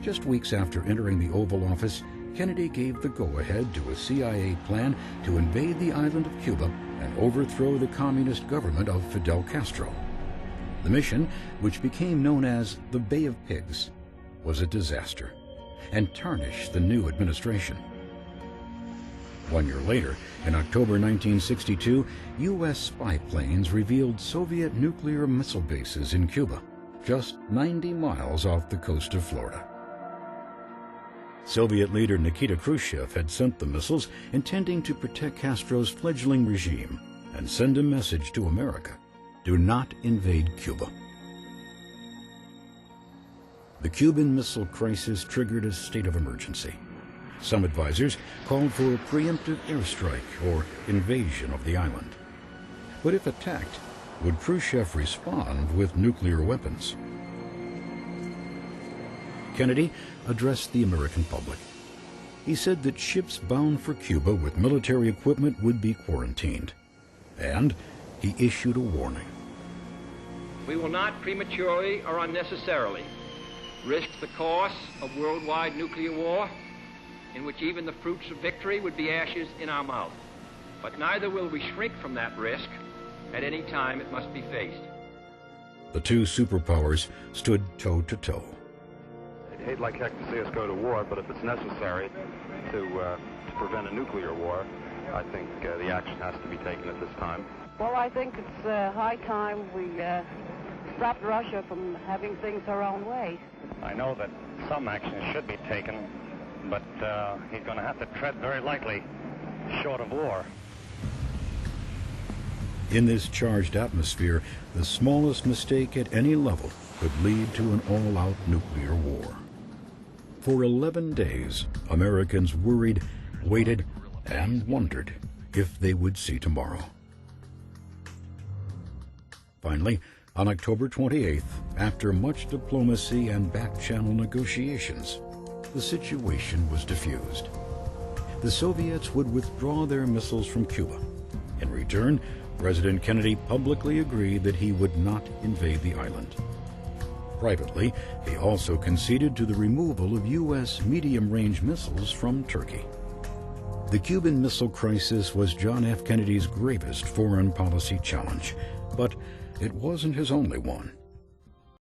Just weeks after entering the Oval Office, Kennedy gave the go-ahead to a CIA plan to invade the island of Cuba and overthrow the communist government of Fidel Castro. The mission, which became known as the Bay of Pigs, was a disaster and tarnished the new administration. 1 year later, in October 1962, U.S. spy planes revealed Soviet nuclear missile bases in Cuba, just 90 miles off the coast of Florida. Soviet leader Nikita Khrushchev had sent the missiles intending to protect Castro's fledgling regime and send a message to America: do not invade Cuba. The Cuban Missile Crisis triggered a state of emergency. Some advisors called for a preemptive airstrike or invasion of the island. But if attacked, would Khrushchev respond with nuclear weapons? Kennedy addressed the American public. He said that ships bound for Cuba with military equipment would be quarantined, and he issued a warning. We will not prematurely or unnecessarily risk the course of worldwide nuclear war, in which even the fruits of victory would be ashes in our mouth. But neither will we shrink from that risk at any time it must be faced. The two superpowers stood toe-to-toe. I'd hate like heck to see us go to war, but if it's necessary to prevent a nuclear war, I think the action has to be taken at this time. Well, I think it's high time we stopped Russia from having things their own way. I know that some action should be taken, but he's going to have to tread very lightly, short of war. In this charged atmosphere, the smallest mistake at any level could lead to an all-out nuclear war. For 11 days, Americans worried, waited, and wondered if they would see tomorrow. Finally, on October 28th, after much diplomacy and back-channel negotiations, the situation was diffused. The Soviets would withdraw their missiles from Cuba. In return, President Kennedy publicly agreed that he would not invade the island. Privately, he also conceded to the removal of U.S. medium-range missiles from Turkey. The Cuban Missile Crisis was John F. Kennedy's gravest foreign policy challenge, but it wasn't his only one.